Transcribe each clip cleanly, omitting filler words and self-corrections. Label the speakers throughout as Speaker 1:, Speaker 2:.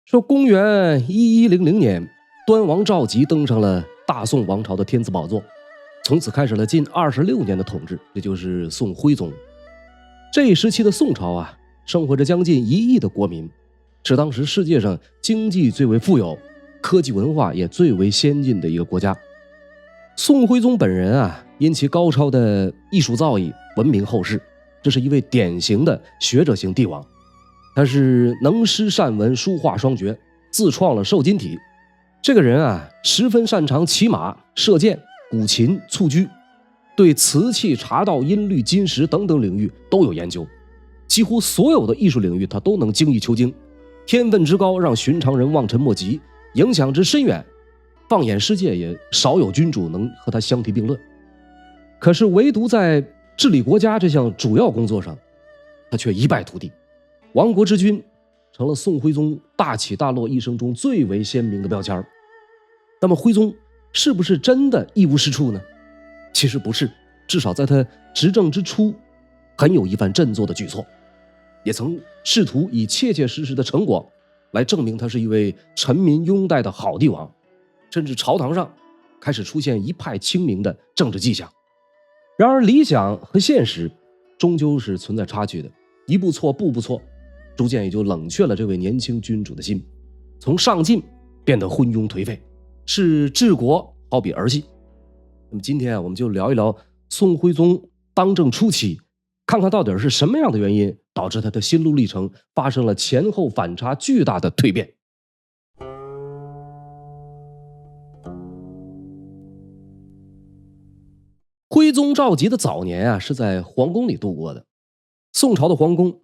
Speaker 1: 说公元1100年，端王赵佶登上了大宋王朝的天子宝座，从此开始了近26年的统治，也就是宋徽宗。这一时期的宋朝啊，生活着将近1亿的国民，是当时世界上经济最为富有、科技文化也最为先进的一个国家。宋徽宗本人啊，因其高超的艺术造诣闻名后世，这是一位典型的学者型帝王。他是能诗善文，书画双绝，自创了瘦金体。这个人啊，十分擅长骑马、射箭、古琴、蹴鞠，对瓷器、茶道、音律、金石等等领域都有研究，几乎所有的艺术领域他都能精益求精，天分之高让寻常人望尘莫及，影响之深远，放眼世界也少有君主能和他相提并论。可是唯独在治理国家这项主要工作上，他却一败涂地。亡国之君成了宋徽宗大起大落一生中最为鲜明的标签。那么徽宗是不是真的一无是处呢？其实不是，至少在他执政之初很有一番振作的举措，也曾试图以切切实实的成果来证明他是一位臣民拥戴的好帝王，甚至朝堂上开始出现一派清明的政治迹象。然而理想和现实终究是存在差距的，一步错步步错，逐渐也就冷却了这位年轻君主的心，从上进变得昏庸颓废，视治国好比儿戏。那么今天啊，我们就聊一聊宋徽宗当政初期，看看到底是什么样的原因导致他的心路历程发生了前后反差巨大的蜕变。徽宗赵佶的早年啊，是在皇宫里度过的。宋朝的皇宫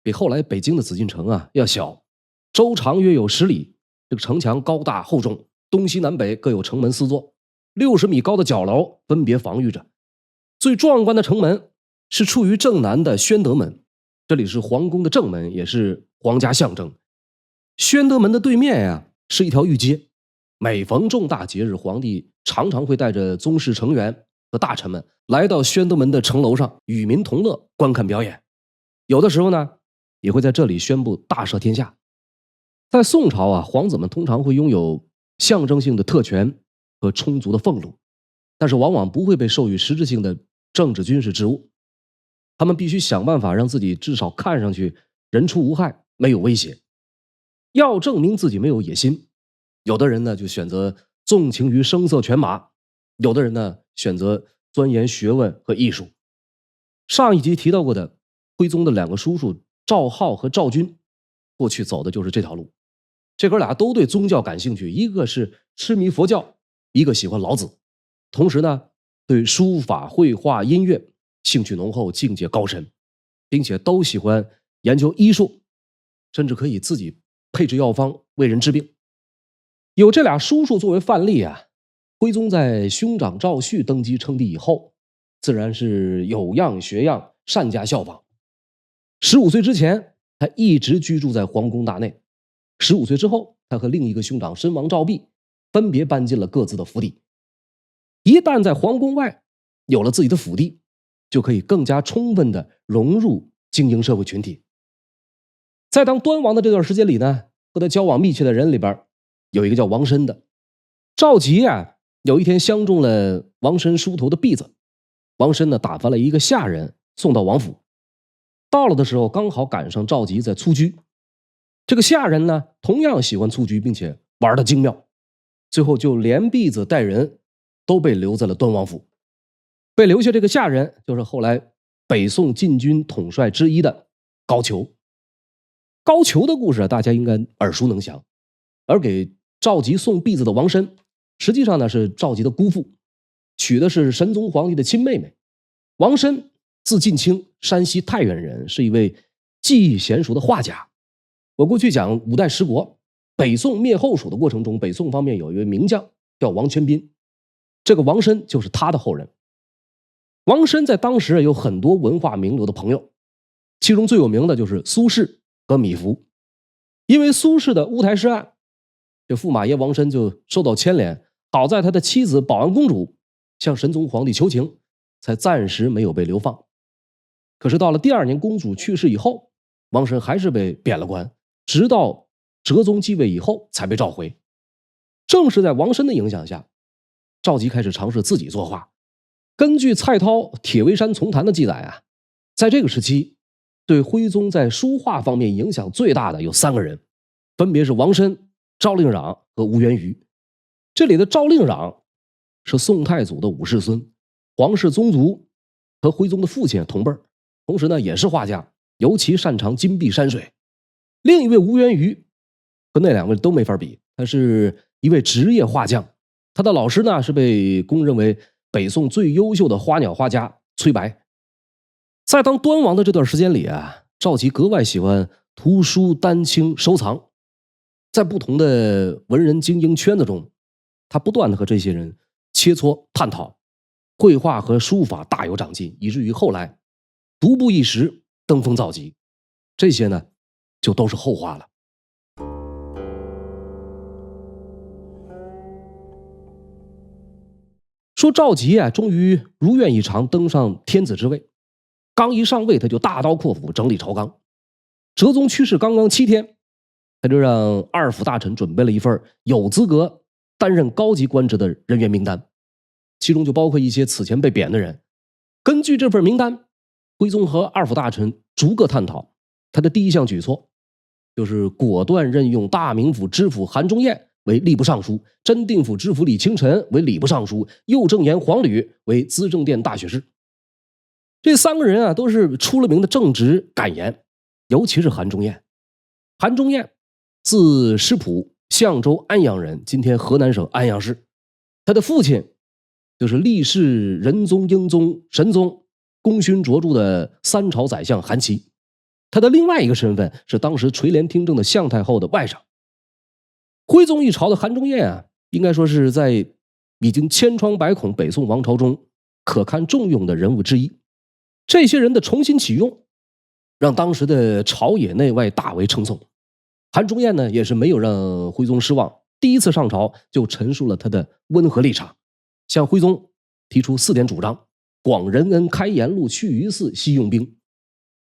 Speaker 1: 比后来北京的紫禁城啊要小，周长约有10里，这个城墙高大厚重，东西南北各有城门4座，60米高的角楼分别防御着。最壮观的城门是处于正南的宣德门，这里是皇宫的正门，也是皇家象征。宣德门的对面呀，是一条御街，每逢重大节日，皇帝常常会带着宗室成员和大臣们来到宣德门的城楼上与民同乐，观看表演。有的时候呢，也会在这里宣布大赦天下。在宋朝啊，皇子们通常会拥有象征性的特权和充足的俸禄，但是往往不会被授予实质性的政治军事职务。他们必须想办法让自己至少看上去人畜无害，没有威胁。要证明自己没有野心，有的人呢就选择纵情于声色犬马，有的人呢选择钻研学问和艺术。上一集提到过的徽宗的2个叔叔赵浩和赵均，过去走的就是这条路。这哥俩都对宗教感兴趣，一个是痴迷佛教，一个喜欢老子，同时呢对书法、绘画、音乐兴趣浓厚，境界高深，并且都喜欢研究医术，甚至可以自己配制药方为人治病。有这俩叔叔作为范例啊，徽宗在兄长赵煦登基称帝以后，自然是有样学样，善加效仿。15岁之前，他一直居住在皇宫大内。15岁之后，他和另一个兄长身王赵弼分别搬进了各自的府邸。一旦在皇宫外有了自己的府邸，就可以更加充分地融入精英社会群体。在当端王的这段时间里呢，和他交往密切的人里边有一个叫王申的。赵佶啊，有一天相中了王申梳头的篦子，王申呢打发了一个下人送到王府。到了的时候，刚好赶上赵佶在蹴鞠。这个下人呢，同样喜欢蹴鞠，并且玩得精妙。最后就连篦子带人都被留在了端王府。被留下这个下人，就是后来北宋禁军统帅之一的高俅。高俅的故事大家应该耳熟能详。而给赵佶送篦子的王申，实际上呢是赵佶的姑父，娶的是神宗皇帝的亲妹妹。王申字近卿，山西太原人，是一位技艺娴熟的画家。我过去讲五代十国，北宋灭后蜀的过程中，北宋方面有一位名将叫王全斌，这个王申就是他的后人。王申在当时有很多文化名流的朋友，其中最有名的就是苏轼和米芾。因为苏轼的乌台诗案，这驸马爷王申就受到牵连，好在他的妻子保安公主向神宗皇帝求情，才暂时没有被流放。可是到了第2年公主去世以后，王申还是被贬了官，直到哲宗继位以后才被召回。正是在王申的影响下，赵佶开始尝试自己作画。根据蔡涛《铁围山丛谈》的记载啊，在这个时期，对徽宗在书画方面影响最大的有3个人，分别是王申、赵令壤和吴元瑜。这里的赵令壤是宋太祖的5世孙，皇室宗族，和徽宗的父亲同辈，同时呢也是画家，尤其擅长金碧山水。另一位吴元瑜和那2位都没法比，他是一位职业画匠，他的老师呢是被公认为北宋最优秀的花鸟画家崔白。在当端王的这段时间里啊，赵佶格外喜欢图书丹青收藏，在不同的文人精英圈子中，他不断的和这些人切磋探讨，绘画和书法大有长进，以至于后来独步一时，登峰造极。这些呢就都是后话了。说赵佶啊，终于如愿以偿登上天子之位，刚一上位，他就大刀阔斧整理朝纲。哲宗去世刚刚7天，他就让2府大臣准备了一份有资格担任高级官职的人员名单，其中就包括一些此前被贬的人。根据这份名单，徽宗和2府大臣逐个探讨，他的第一项举措就是果断任用大名府知府韩忠彦为吏部尚书，真定府知府李清晨为礼部尚书，右正言黄履为资政殿大学士。这3个人啊，都是出了名的正直敢言，尤其是韩忠彦。韩忠彦字师溥，相州安阳人，今天河南省安阳市。他的父亲就是历世仁宗、英宗、神宗功勋卓著的3朝宰相韩琦。他的另外一个身份是当时垂帘听政的向太后的外甥。徽宗一朝的韩忠彦啊，应该说是在已经千疮百孔北宋王朝中可堪重用的人物之一。这些人的重新启用，让当时的朝野内外大为称颂。韩忠彦呢，也是没有让徽宗失望，第一次上朝就陈述了他的温和立场，向徽宗提出4点主张：广仁恩、开言路、去于寺、西用兵。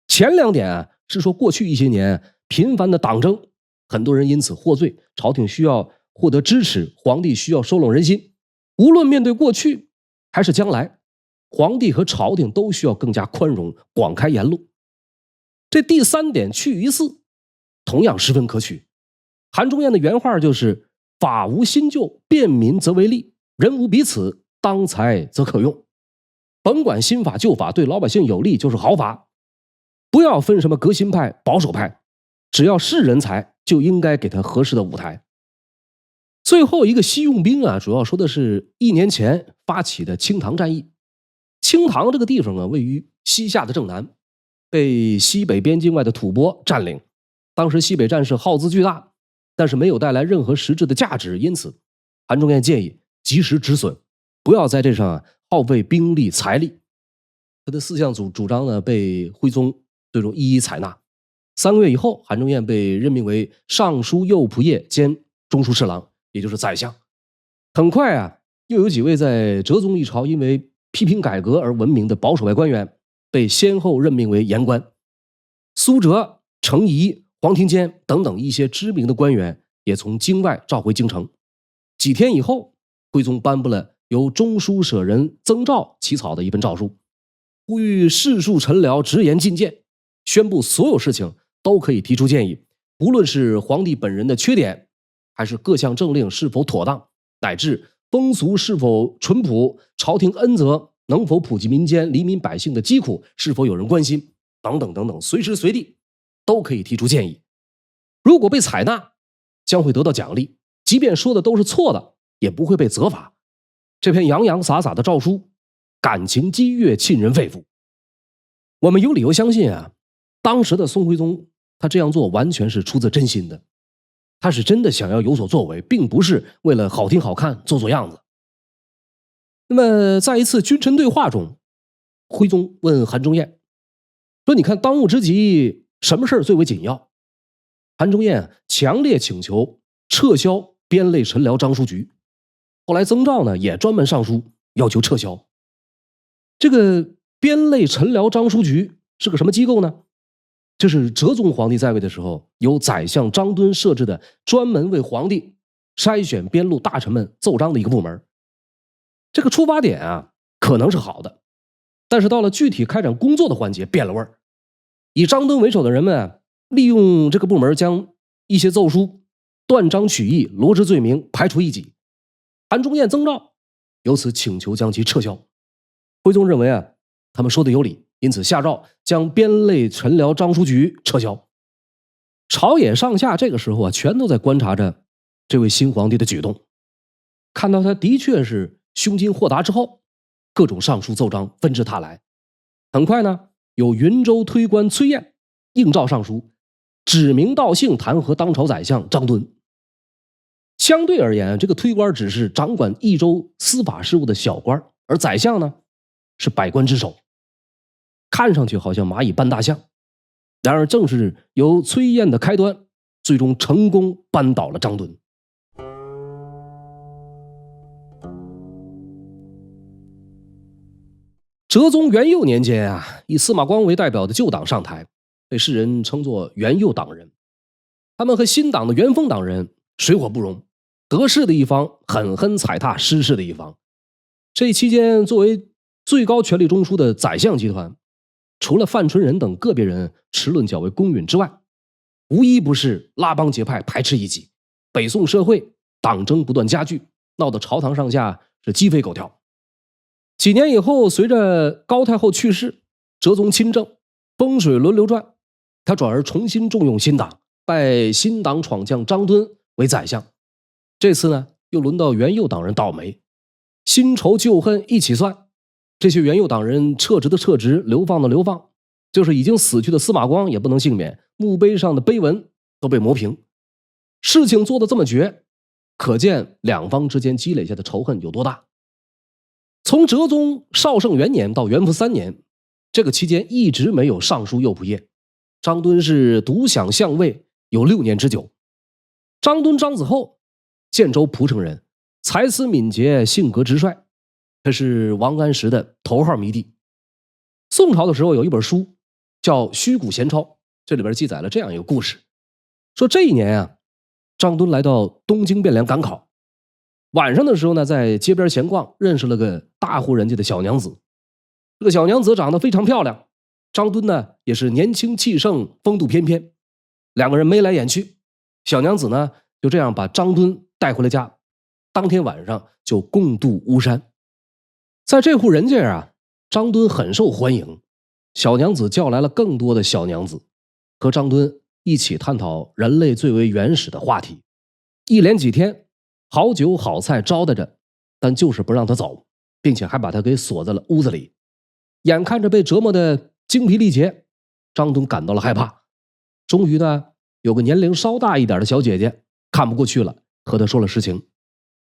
Speaker 1: 前2点啊，是说过去一些年频繁的党争，很多人因此获罪，朝廷需要获得支持，皇帝需要收拢人心。无论面对过去还是将来，皇帝和朝廷都需要更加宽容，广开言路。这第3点去于寺同样十分可取。韩忠彦的原话就是法无新旧，便民则为利，人无彼此，当才则可用。甭管新法旧法，对老百姓有利就是好法，不要分什么革新派保守派，只要是人才就应该给他合适的舞台。最后一个西用兵啊，主要说的是1年前发起的清塘战役。清塘这个地方啊，位于西夏的正南，被西北边境外的吐蕃占领。当时西北战事耗资巨大，但是没有带来任何实质的价值，因此韩忠彦建议及时止损，不要在这上耗费兵力财力。他的4项主张呢，被徽宗最终一一采纳。3个月以后，韩忠彦被任命为尚书右仆射兼中书侍郎，也就是宰相。很快啊，又有几位在哲宗一朝因为批评改革而闻名的保守派官员被先后任命为言官。苏辙、程颐、黄庭坚等等一些知名的官员也从京外召回京城。几天以后，徽宗颁布了由中书舍人曾肇起草的一份诏书，呼吁士庶臣僚直言进谏，宣布所有事情都可以提出建议，不论是皇帝本人的缺点，还是各项政令是否妥当，乃至风俗是否淳朴，朝廷恩泽能否普及民间，黎民百姓的疾苦是否有人关心，等等等等，随时随地都可以提出建议。如果被采纳，将会得到奖励，即便说的都是错的，也不会被责罚。这篇洋洋洒洒的诏书，感情激越，沁人肺腑。我们有理由相信啊，当时的宋徽宗他这样做完全是出自真心的，他是真的想要有所作为，并不是为了好听好看做做样子。那么在一次君臣对话中，徽宗问韩忠彦说，你看当务之急什么事最为紧要？韩忠彦强烈请求撤销编类臣僚章书局。后来曾肇呢也专门上书要求撤销。这个编类臣僚章书局是个什么机构呢？这是哲宗皇帝在位的时候，由宰相张敦设置的专门为皇帝筛选编录大臣们奏章的一个部门。这个出发点啊，可能是好的，但是到了具体开展工作的环节变了味儿。以张敦为首的人们啊，利用这个部门将一些奏书断章取义、罗织罪名，排除异己。韩忠彦曾召由此请求将其撤销。徽宗认为啊，他们说的有理，因此下诏将编类陈辽章书局撤销。朝野上下这个时候啊，全都在观察着这位新皇帝的举动，看到他的确是胸襟豁达之后，各种上书奏章纷至沓来。很快呢，有云州推官崔彦应召上书，指名道姓弹劾当朝宰相张敦。相对而言，这个推官只是掌管益州司法事务的小官，而宰相呢是百官之首，看上去好像蚂蚁搬大象。然而正是由崔彦的开端，最终成功扳倒了张敦。哲宗元佑年间啊，以司马光为代表的旧党上台，被世人称作元佑党人。他们和新党的元丰党人水火不容，得势的一方狠狠踩踏失势的一方。这期间，作为最高权力中枢的宰相集团，除了范纯仁等个别人持论较为公允之外，无一不是拉帮结派、排斥异己。北宋社会党争不断加剧，闹得朝堂上下是鸡飞狗跳。几年以后，随着高太后去世，哲宗亲政，风水轮流转，他转而重新重用新党，拜新党闯将张敦为宰相。这次呢，又轮到元佑党人倒霉，新仇旧恨一起算，这些元佑党人撤职的撤职，流放的流放，就是已经死去的司马光也不能幸免，墓碑上的碑文都被磨平。事情做得这么绝，可见两方之间积累下的仇恨有多大。从哲宗绍圣元年到元符3年，这个期间一直没有尚书右仆射，张敦是独享相位有6年之久。张敦张子厚，建州蒲城人，才思敏捷，性格直率，他是王安石的头号迷弟。宋朝的时候有一本书叫《虚谷闲钞》，这里边记载了这样一个故事，说这一年啊，张敦来到东京汴梁赶考，晚上的时候呢，在街边闲逛，认识了个大户人家的小娘子。这个小娘子长得非常漂亮，张敦呢也是年轻气盛，风度翩翩，两个人眉来眼去。小娘子呢就这样把张敦带回了家，当天晚上就共度巫山。在这户人家啊，张敦很受欢迎，小娘子叫来了更多的小娘子，和张敦一起探讨人类最为原始的话题。一连几天，好酒好菜招待着，但就是不让他走，并且还把他给锁在了屋子里。眼看着被折磨的精疲力竭，张敦感到了害怕。终于呢，有个年龄稍大一点的小姐姐看不过去了，和他说了实情。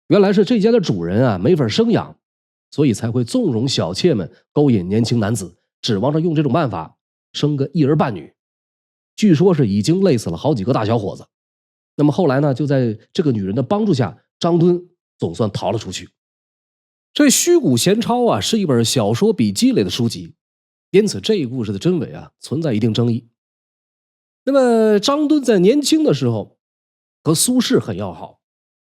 Speaker 1: 原来是这家的主人啊没法生养，所以才会纵容小妾们勾引年轻男子，指望着用这种办法生个一儿半女。据说是已经累死了好几个大小伙子。那么后来呢，就在这个女人的帮助下，张敦总算逃了出去。这《虚谷闲钞》啊，是一本小说笔记类的书籍，因此这一故事的真伪啊存在一定争议。那么张敦在年轻的时候和苏轼很要好，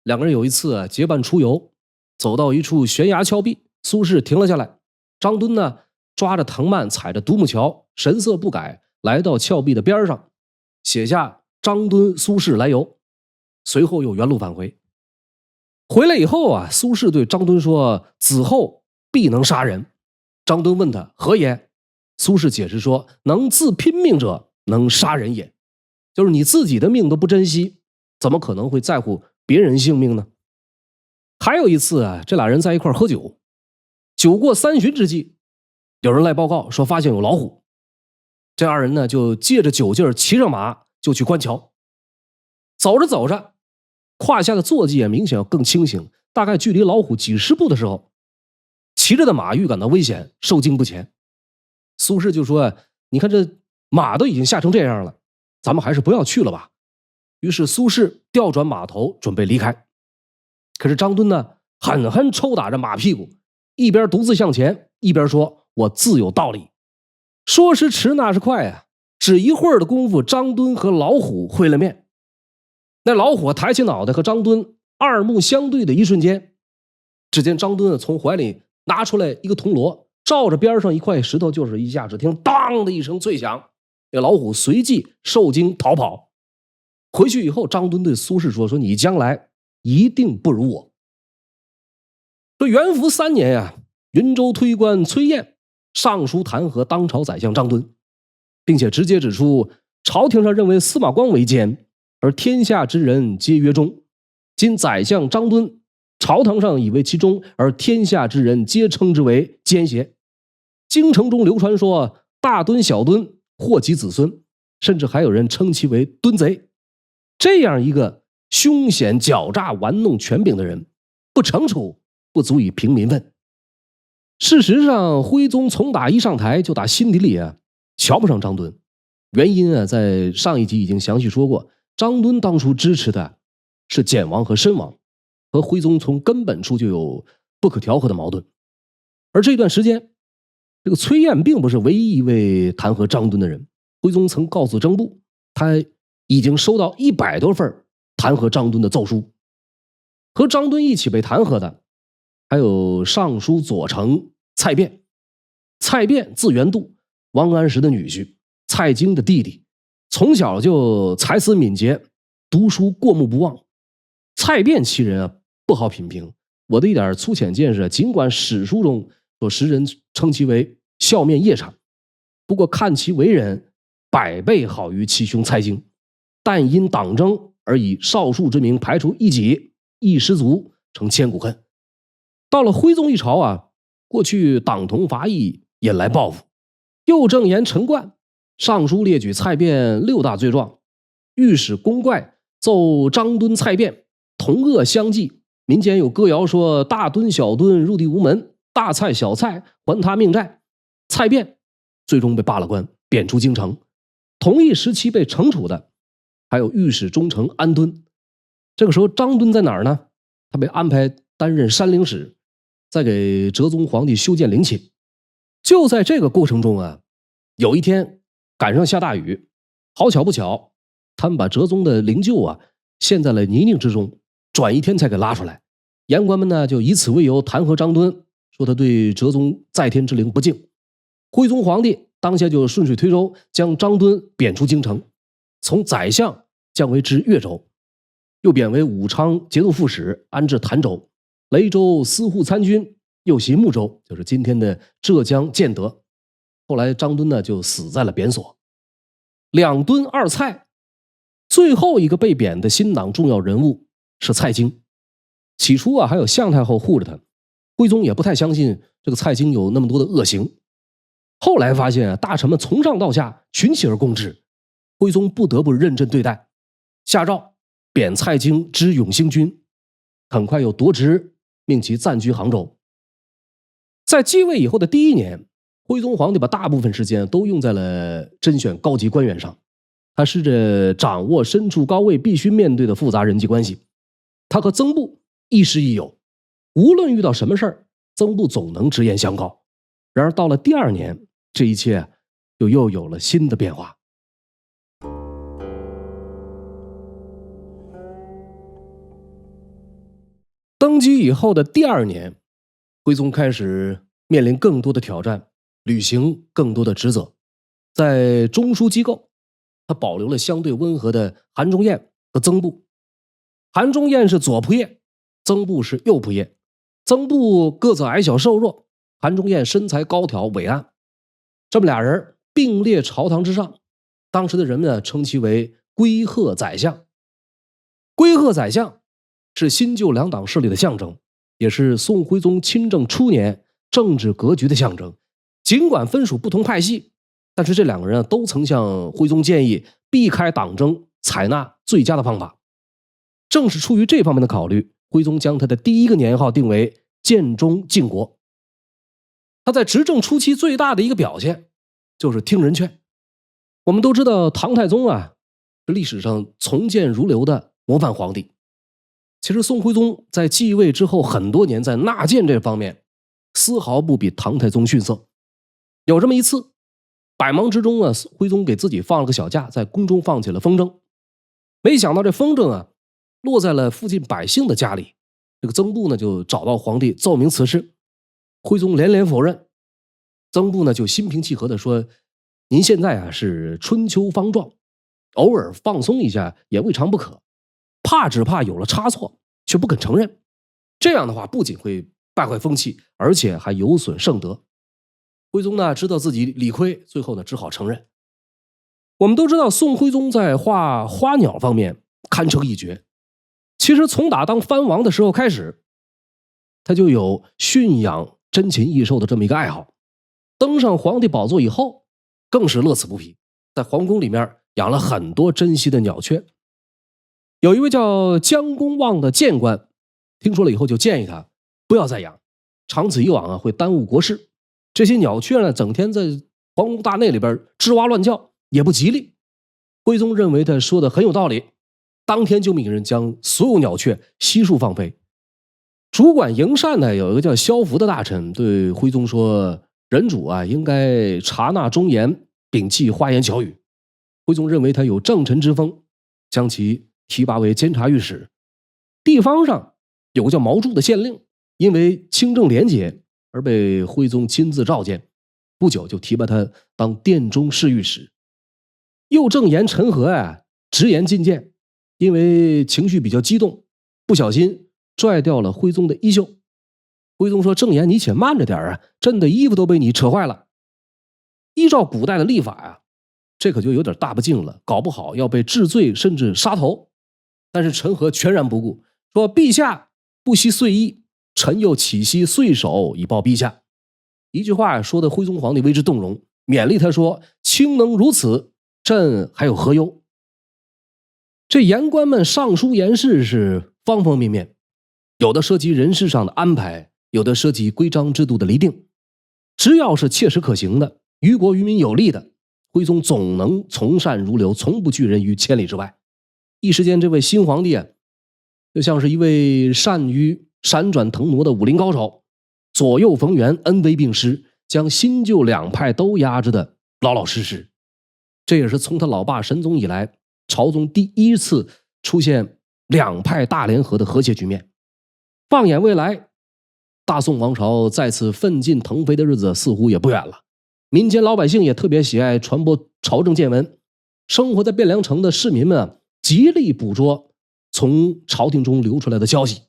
Speaker 1: 两个人有一次啊结伴出游，走到一处悬崖峭壁，苏轼停了下来，张敦呢抓着藤蔓，踩着独木桥，神色不改来到峭壁的边上，写下张敦苏轼来游，随后又原路返回。回来以后啊，苏轼对张敦说：“子厚必能杀人。”张敦问他何言？苏轼解释说：“能自拼命者，能杀人也。”就是你自己的命都不珍惜，怎么可能会在乎别人性命呢？还有一次啊，这俩人在一块喝酒，酒过3巡之际，有人来报告说发现有老虎。这二人呢就借着酒劲儿骑上马就去观桥。走着走着，胯下的坐骑也明显要更轻醒，大概距离老虎几十步的时候，骑着的马预感到危险，受惊不前。苏轼就说：“你看这马都已经吓成这样了，咱们还是不要去了吧。”于是苏轼调转马头准备离开。可是张敦呢狠狠抽打着马屁股，一边独自向前，一边说：“我自有道理。”说时迟那时快啊，只一会儿的功夫，张敦和老虎会了面。那老虎抬起脑袋和张敦二目相对的一瞬间，只见张敦从怀里拿出来一个铜锣，照着边上一块石头就是一下，只听当的一声脆响，那老虎随即受惊逃跑。回去以后，张敦对苏轼说：“你将来一定不如我。”说元符3年呀，云州推官崔彦上书弹劾当朝宰相张敦，并且直接指出朝廷上认为司马光为奸，而天下之人皆曰忠。今宰相张敦，朝堂上以为其忠，而天下之人皆称之为奸邪。京城中流传说大敦小敦祸及子孙，甚至还有人称其为敦贼。这样一个凶险狡诈玩弄权柄的人，不惩处不足以平民愤。事实上，徽宗从打一上台就打心底里瞧不上张敦。原因在上一集已经详细说过，张敦当初支持的是简王和申王，和徽宗从根本处就有不可调和的矛盾。而这段时间，这个崔彦并不是唯一一位弹劾张敦的人。徽宗曾告诉征部，他已经收到100多份弹劾张敦的奏书。和张敦一起被弹劾的还有尚书左丞蔡卞。蔡卞字元度，王安石的女婿，蔡京的弟弟，从小就才思敏捷，读书过目不忘。蔡卞其人不好品评，我的一点粗浅见识，尽管史书中所时人称其为笑面夜叉，不过看其为人100倍好于其兄蔡京，但因党争而以少数之名排除异己，亦失足，成千古恨。到了徽宗一朝过去党同伐异，引来报复。右正言陈冠上书列举蔡卞6大罪状，御史公怪奏张敦蔡卞同恶相济。民间有歌谣说：“大敦小敦入地无门，大蔡小蔡还他命债。”蔡卞最终被罢了官，贬出京城。同一时期被惩处的还有御史中丞安敦。这个时候张敦在哪儿呢？他被安排担任山陵使，在给哲宗皇帝修建陵寝。就在这个过程中有一天赶上下大雨，好巧不巧，他们把哲宗的灵柩陷在了泥泞之中，转1天才给拉出来。言官们呢就以此为由弹劾张敦，说他对哲宗在天之灵不敬。徽宗皇帝当下就顺水推舟，将张敦贬出京城，从宰相降为知越州，又贬为武昌节度副使，安置潭州，雷州司户参军，又袭睦州，就是今天的浙江建德。后来张敦呢就死在了贬所。2敦2蔡，最后一个被贬的新党重要人物是蔡京。起初还有向太后护着他，徽宗也不太相信这个蔡京有那么多的恶行。后来发现大臣们从上到下群起而攻之，徽宗不得不认真对待，下诏贬蔡京知永兴军，很快又夺职，命其暂居杭州。在继位以后的第1年，徽宗皇帝把大部分时间都用在了甄选高级官员上。他试着掌握身处高位必须面对的复杂人际关系。他和曾布亦师亦友，无论遇到什么事儿，曾布总能直言相告。然而到了第2年，这一切又有了新的变化。登基以后的第2年，徽宗开始面临更多的挑战，履行更多的职责。在中枢机构，他保留了相对温和的韩忠彦和曾布。韩忠彦是左仆射，曾布是右仆射。曾布个子矮小瘦弱，韩忠彦身材高挑伟岸，这么俩人并列朝堂之上。当时的人们呢称其为龟鹤宰相。龟鹤宰相是新旧2党势力的象征，也是宋徽宗亲政初年政治格局的象征。尽管分属不同派系，但是这2个人都曾向徽宗建议避开党争，采纳最佳的方法。正是出于这方面的考虑，徽宗将他的第1个年号定为建中靖国。他在执政初期最大的一个表现就是听人劝。我们都知道唐太宗是历史上从谏如流的模范皇帝。其实宋徽宗在继位之后很多年，在纳谏这方面丝毫不比唐太宗逊色。有这么一次，百忙之中啊，徽宗给自己放了个小假，在宫中放起了风筝。没想到这风筝啊，落在了附近百姓的家里。这个曾布呢，就找到皇帝奏明此事。徽宗连连否认。曾布呢，就心平气和地说：“您现在啊是春秋方壮，偶尔放松一下也未尝不可。只怕有了差错，却不肯承认。这样的话，不仅会败坏风气，而且还有损圣德。”徽宗呢，知道自己理亏，最后呢，只好承认。我们都知道，宋徽宗在画花鸟方面堪称一绝。其实从打当藩王的时候开始，他就有驯养珍禽异兽的这么一个爱好。登上皇帝宝座以后，更是乐此不疲，在皇宫里面养了很多珍稀的鸟雀。有一位叫江公望的谏官，听说了以后就建议他不要再养，长此以往啊会耽误国事。这些鸟雀呢，整天在皇宫大内里边吱哇乱叫，也不吉利。徽宗认为他说的很有道理，当天就命人将所有鸟雀悉数放飞。主管营膳呢，有一个叫萧福的大臣对徽宗说：“人主啊，应该察纳忠言，摒弃花言巧语。”徽宗认为他有正臣之风，将其提拔为监察御史。地方上有个叫毛柱的县令，因为清正廉洁而被徽宗亲自召见，不久就提拔他当殿中侍御史。右正言陈和啊，直言进谏，因为情绪比较激动，不小心拽掉了徽宗的衣袖。徽宗说：“正言，你且慢着点啊，朕的衣服都被你扯坏了。”依照古代的历法啊，这可就有点大不敬了，搞不好要被治罪甚至杀头。但是陈和全然不顾，说：“陛下不惜碎衣，臣又岂惜碎手以报陛下。”一句话说的徽宗皇帝为之动容，勉励他说：“卿能如此，朕还有何忧？”这言官们上书言事是方方面面，有的涉及人事上的安排，有的涉及规章制度的厘定。只要是切实可行的，于国于民有利的，徽宗总能从善如流，从不拒人于千里之外。一时间，这位新皇帝啊，就像是一位善于闪转腾挪的武林高手，左右逢源，恩威并施，将新旧两派都压制的老老实实。这也是从他老爸神宗以来，朝中第一次出现两派大联合的和谐局面。放眼未来，大宋王朝再次奋进腾飞的日子似乎也不远了。民间老百姓也特别喜爱传播朝政见闻，生活在汴梁城的市民们啊，极力捕捉从朝廷中流出来的消息，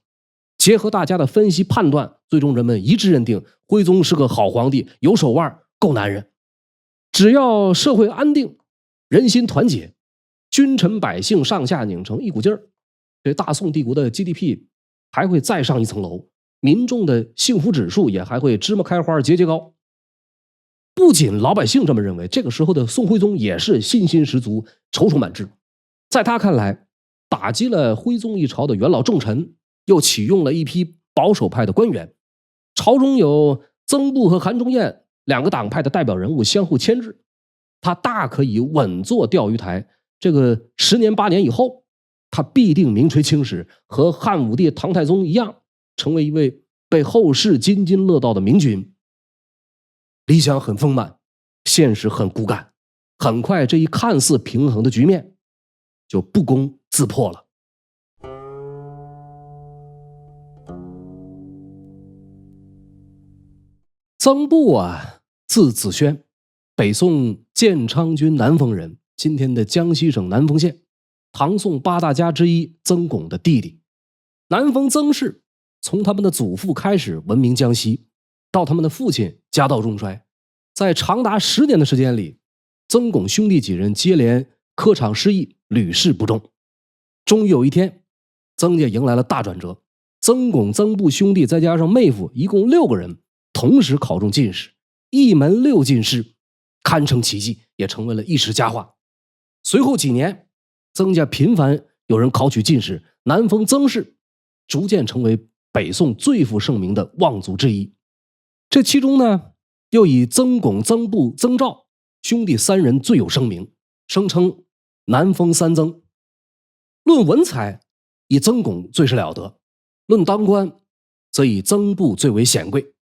Speaker 1: 结合大家的分析判断，最终人们一致认定徽宗是个好皇帝，有手腕，够男人。只要社会安定，人心团结，君臣百姓上下拧成一股劲儿，这大宋帝国的 GDP 还会再上一层楼，民众的幸福指数也还会芝麻开花节节高。不仅老百姓这么认为，这个时候的宋徽宗也是信心十足，踌躇满志。在他看来，打击了徽宗一朝的元老重臣，又启用了一批保守派的官员，朝中有曾布和韩忠彦两个党派的代表人物相互牵制，他大可以稳坐钓鱼台。这个10年8年以后，他必定名垂青史，和汉武帝唐太宗一样，成为一位被后世津津乐道的明君。理想很丰满，现实很骨感，很快这一看似平衡的局面就不攻自破了。曾布啊，字子轩，北宋建昌郡南丰人，今天的江西省南丰县，唐宋8大家之一曾巩的弟弟。南丰曾氏从他们的祖父开始闻名江西，到他们的父亲家道中衰，在长达10年的时间里，曾巩兄弟几人接连科场失意，屡试不中。终于有一天，曾家迎来了大转折，曾巩、曾布兄弟再加上妹夫，一共6个人同时考中进士，一门6进士，堪称奇迹，也成为了一时佳话。随后几年，曾家频繁有人考取进士，南丰曾氏逐渐成为北宋最负盛名的望族之一。这其中呢，又以曾巩、曾布、曾兆兄弟3人最有声名，声称南丰3曾。论文采，以曾巩最是了得；论当官，则以曾布最为显贵。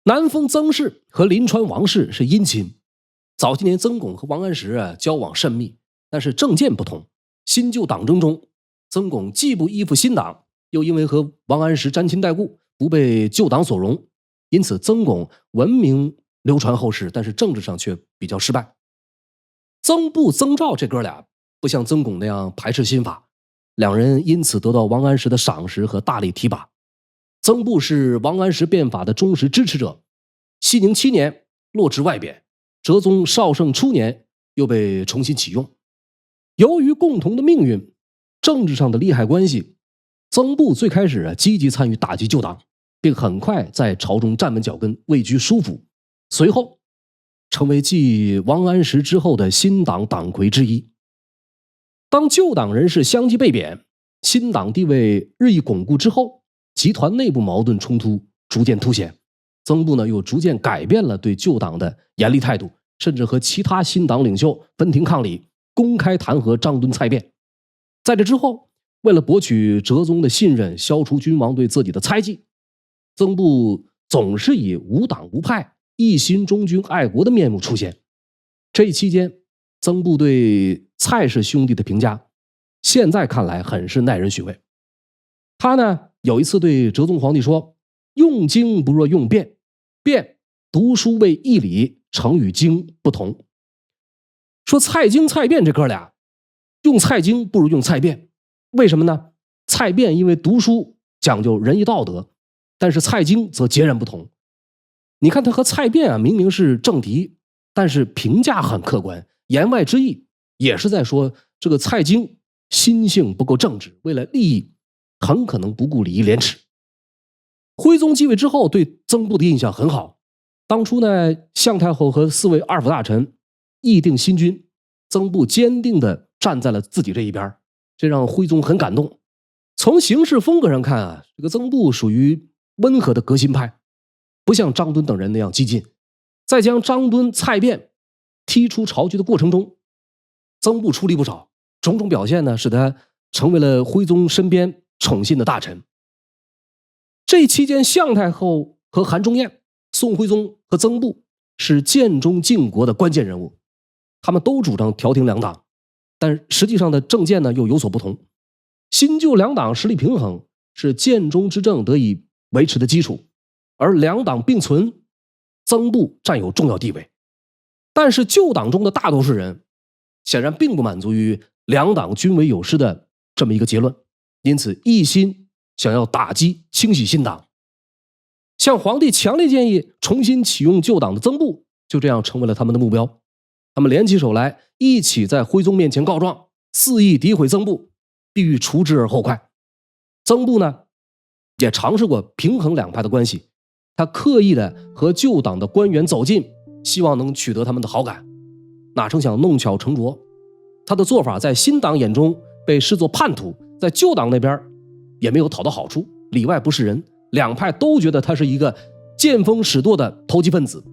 Speaker 1: 南丰曾氏和临川王氏是姻亲，早些年曾巩和王安石交往甚密，但是政见不同。新旧党争中，曾巩既不依附新党，又因为和王安石沾亲带故，不被旧党所容，因此曾巩闻名流传后世，但是政治上却比较失败。曾布、曾肇这哥俩不像曾巩那样排斥新法，两人因此得到王安石的赏识和大力提拔。曾布是王安石变法的忠实支持者，熙宁7年落职外贬，哲宗绍圣初年又被重新启用。由于共同的命运，政治上的利害关系，曾布最开始积极参与打击旧党，并很快在朝中站稳脚跟，位居枢府，随后成为继王安石之后的新党党魁之一。当旧党人士相继被贬，新党地位日益巩固之后，集团内部矛盾冲突逐渐凸显，曾布又逐渐改变了对旧党的严厉态度，甚至和其他新党领袖分庭抗礼，公开弹劾张敦、蔡卞。在这之后，为了博取哲宗的信任，消除君王对自己的猜忌，曾布总是以无党无派、一心忠君爱国的面目出现。这一期间，曾布对蔡氏兄弟的评价，现在看来很是耐人寻味。他有一次对哲宗皇帝说：“用经不若用辩，辩读书为义理，诚与经不同。”说蔡京、蔡卞这哥俩，用蔡京不如用蔡卞。为什么呢？蔡卞因为读书讲究仁义道德，但是蔡京则截然不同。你看他和蔡卞明明是政敌，但是评价很客观，言外之意也是在说这个蔡京心性不够正直，为了利益很可能不顾礼义廉耻。徽宗继位之后，对曾布的印象很好。当初向太后和4位二辅大臣议定新君，曾布坚定地站在了自己这一边，这让徽宗很感动。从行事风格上看这个曾布属于温和的革新派，不像张敦等人那样激进。在将张敦、蔡卞踢出朝局的过程中，曾布出力不少，种种表现使他成为了徽宗身边宠信的大臣。这期间，向太后和韩忠彦、宋徽宗和曾布是建中靖国的关键人物，他们都主张调停两党，但实际上的政见又有所不同。新旧两党实力平衡是建中之政得以维持的基础，而两党并存，曾布占有重要地位。但是旧党中的大多数人显然并不满足于两党均为有失的这么一个结论，因此一心想要打击清洗新党。向皇帝强烈建议重新启用旧党的曾布就这样成为了他们的目标。他们联起手来，一起在徽宗面前告状，肆意诋毁曾布，必欲除之而后快。曾布也尝试过平衡两派的关系，他刻意的和旧党的官员走近，希望能取得他们的好感。哪成想弄巧成拙，他的做法在新党眼中被视作叛徒，在旧党那边也没有讨到好处，里外不是人，两派都觉得他是一个见风使舵的投机分子。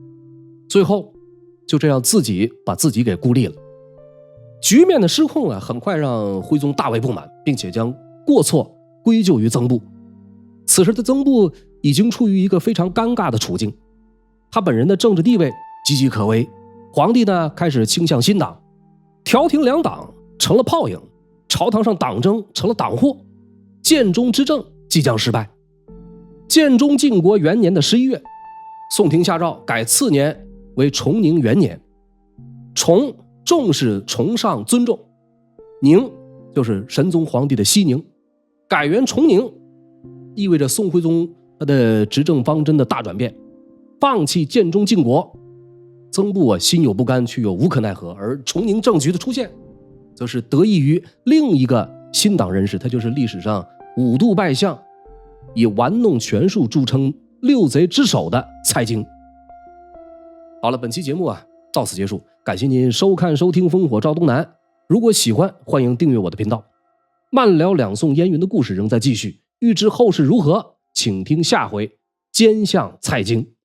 Speaker 1: 最后就这样自己把自己给孤立了。局面的失控很快让徽宗大为不满，并且将过错归咎于曾布。此时的曾布已经处于一个非常尴尬的处境，他本人的政治地位岌岌可危，皇帝开始倾向新党，调停两党成了泡影，朝堂上党争成了党祸，建中之政即将失败。建中靖国元年的11月，宋廷下诏改次年为崇宁元年。崇重视崇尚尊重，宁就是神宗皇帝的熙宁，改元崇宁意味着宋徽宗他的执政方针的大转变，放弃建中靖国。曾布心有不甘，却又无可奈何。而崇宁政局的出现，则是得益于另一个新党人士，他就是历史上5度拜相，以玩弄权术著称6贼之首的蔡京。好了，本期节目到此结束，感谢您收看收听烽火照东南。如果喜欢，欢迎订阅我的频道。慢聊两宋燕云的故事仍在继续，欲知后事如何，请听下回奸相蔡京。